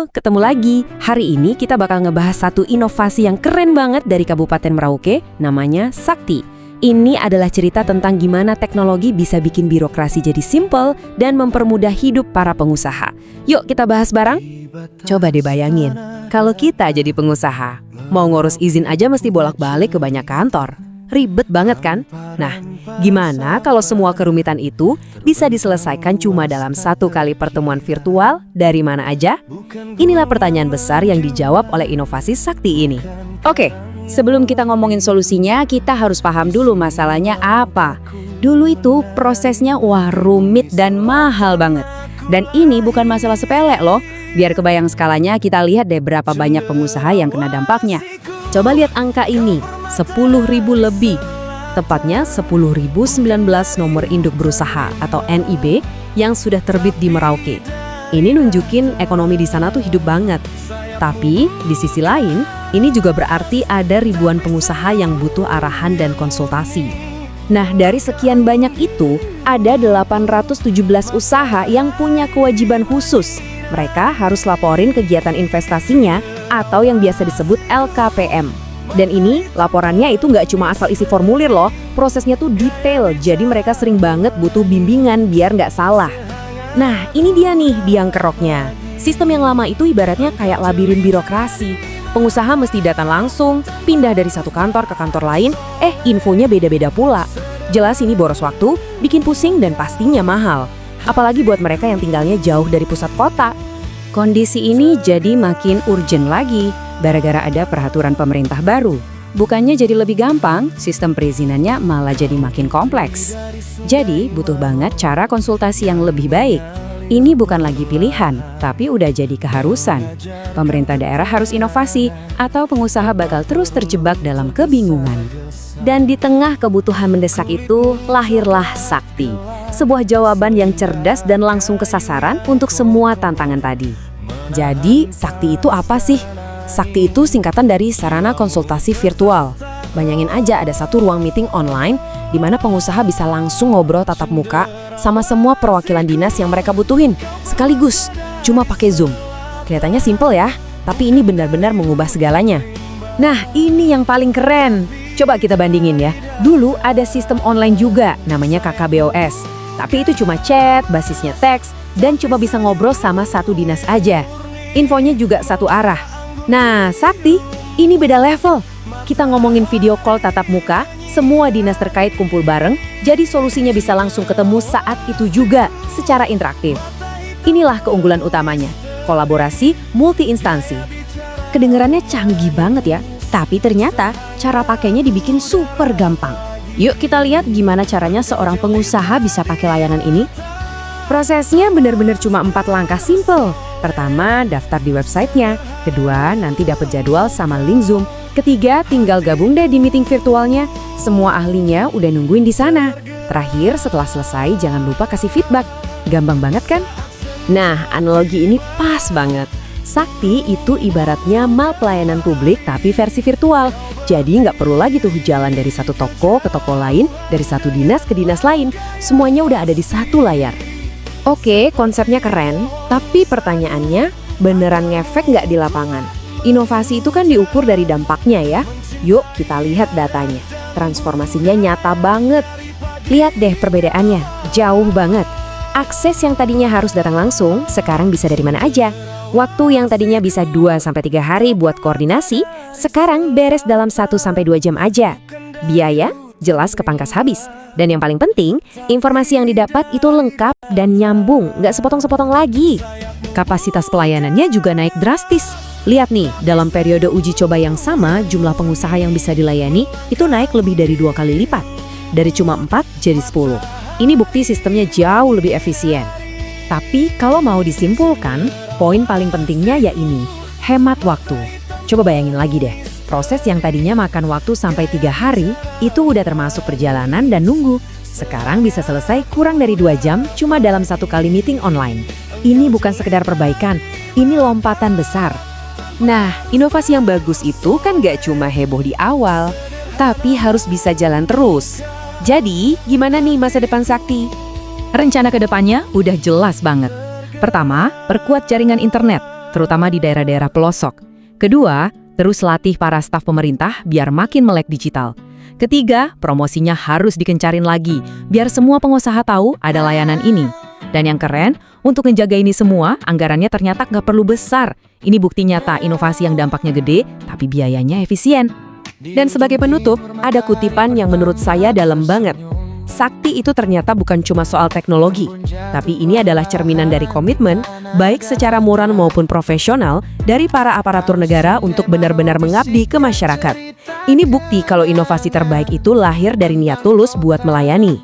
Halo, ketemu lagi. Hari ini kita bakal ngebahas satu inovasi yang keren banget dari Kabupaten Merauke, namanya Sakti. Ini adalah cerita tentang gimana teknologi bisa bikin birokrasi jadi simple dan mempermudah hidup para pengusaha. Yuk kita bahas bareng. Coba deh bayangin, kalau kita jadi pengusaha, mau ngurus izin aja mesti bolak-balik ke banyak kantor. Ribet banget kan? Nah, gimana kalau semua kerumitan itu bisa diselesaikan cuma dalam satu kali pertemuan virtual dari mana aja? Inilah pertanyaan besar yang dijawab oleh inovasi Sakti ini. Oke, sebelum kita ngomongin solusinya, kita harus paham dulu masalahnya apa. Dulu itu prosesnya rumit dan mahal banget. Dan ini bukan masalah sepele loh. Biar kebayang skalanya, kita lihat deh berapa banyak pengusaha yang kena dampaknya. Coba lihat angka ini, 10.000 lebih. Tepatnya 10.019 nomor induk berusaha atau NIB yang sudah terbit di Merauke. Ini nunjukin ekonomi di sana tuh hidup banget. Tapi di sisi lain, ini juga berarti ada ribuan pengusaha yang butuh arahan dan konsultasi. Nah, dari sekian banyak itu, ada 817 usaha yang punya kewajiban khusus. Mereka harus laporin kegiatan investasinya atau yang biasa disebut LKPM. Dan ini laporannya itu nggak cuma asal isi formulir loh, prosesnya tuh detail, jadi mereka sering banget butuh bimbingan biar nggak salah. Nah, ini dia nih biang keroknya. Sistem yang lama itu ibaratnya kayak labirin birokrasi. Pengusaha mesti datang langsung, pindah dari satu kantor ke kantor lain, infonya beda-beda pula. Jelas ini boros waktu, bikin pusing dan pastinya mahal. Apalagi buat mereka yang tinggalnya jauh dari pusat kota. Kondisi ini jadi makin urgent lagi, gara-gara ada peraturan pemerintah baru. Bukannya jadi lebih gampang, sistem perizinannya malah jadi makin kompleks. Jadi butuh banget cara konsultasi yang lebih baik. Ini bukan lagi pilihan, tapi udah jadi keharusan. Pemerintah daerah harus inovasi, atau pengusaha bakal terus terjebak dalam kebingungan. Dan di tengah kebutuhan mendesak itu, lahirlah Sakti. Sebuah jawaban yang cerdas dan langsung ke sasaran untuk semua tantangan tadi. Jadi, Sakti itu apa sih? Sakti itu singkatan dari sarana konsultasi virtual. Bayangin aja ada satu ruang meeting online di mana pengusaha bisa langsung ngobrol tatap muka sama semua perwakilan dinas yang mereka butuhin sekaligus, cuma pakai Zoom. Kelihatannya simple ya, tapi ini benar-benar mengubah segalanya. Nah, ini yang paling keren. Coba kita bandingin ya. Dulu ada sistem online juga, namanya KKBOS. Tapi itu cuma chat, basisnya teks, dan cuma bisa ngobrol sama satu dinas aja. Infonya juga satu arah. Nah, Sakti, ini beda level. Kita ngomongin video call tatap muka, semua dinas terkait kumpul bareng, jadi solusinya bisa langsung ketemu saat itu juga, secara interaktif. Inilah keunggulan utamanya, kolaborasi multi-instansi. Kedengarannya canggih banget ya, tapi ternyata cara pakainya dibikin super gampang. Yuk kita lihat gimana caranya seorang pengusaha bisa pakai layanan ini. Prosesnya benar-benar cuma 4 langkah simple. Pertama, daftar di websitenya. Kedua, nanti dapat jadwal sama link Zoom. Ketiga, tinggal gabung deh di meeting virtualnya. Semua ahlinya udah nungguin di sana. Terakhir, setelah selesai jangan lupa kasih feedback. Gampang banget kan? Nah, analogi ini pas banget. Sakti itu ibaratnya mall pelayanan publik tapi versi virtual. Jadi nggak perlu lagi tuh jalan dari satu toko ke toko lain, dari satu dinas ke dinas lain. Semuanya udah ada di satu layar. Oke, konsepnya keren, tapi pertanyaannya, beneran ngefek nggak di lapangan? Inovasi itu kan diukur dari dampaknya ya. Yuk kita lihat datanya. Transformasinya nyata banget. Lihat deh perbedaannya, jauh banget. Akses yang tadinya harus datang langsung, sekarang bisa dari mana aja. Waktu yang tadinya bisa 2-3 hari buat koordinasi, sekarang beres dalam 1-2 jam aja. Biaya jelas kepangkas habis. Dan yang paling penting, informasi yang didapat itu lengkap dan nyambung, nggak sepotong-sepotong lagi. Kapasitas pelayanannya juga naik drastis. Lihat nih, dalam periode uji coba yang sama, jumlah pengusaha yang bisa dilayani itu naik lebih dari 2 kali lipat. Dari cuma 4 jadi 10. Ini bukti sistemnya jauh lebih efisien. Tapi kalau mau disimpulkan, poin paling pentingnya ya ini, hemat waktu. Coba bayangin lagi deh, proses yang tadinya makan waktu sampai 3 hari, itu udah termasuk perjalanan dan nunggu. Sekarang bisa selesai kurang dari 2 jam cuma dalam 1 kali meeting online. Ini bukan sekedar perbaikan, ini lompatan besar. Nah, inovasi yang bagus itu kan gak cuma heboh di awal, tapi harus bisa jalan terus. Jadi, gimana nih masa depan Sakti? Rencana ke depannya udah jelas banget. Pertama, perkuat jaringan internet. terutama di daerah-daerah pelosok. Kedua, terus latih para staf pemerintah biar makin melek digital. Ketiga, promosinya harus dikencarin lagi, biar semua pengusaha tahu ada layanan ini. Dan yang keren, untuk menjaga ini semua, anggarannya ternyata nggak perlu besar. Ini bukti nyata inovasi yang dampaknya gede, tapi biayanya efisien. Dan sebagai penutup, ada kutipan yang menurut saya dalam banget. Sakti itu ternyata bukan cuma soal teknologi, tapi ini adalah cerminan dari komitmen, baik secara moral maupun profesional, dari para aparatur negara untuk benar-benar mengabdi ke masyarakat. Ini bukti kalau inovasi terbaik itu lahir dari niat tulus buat melayani.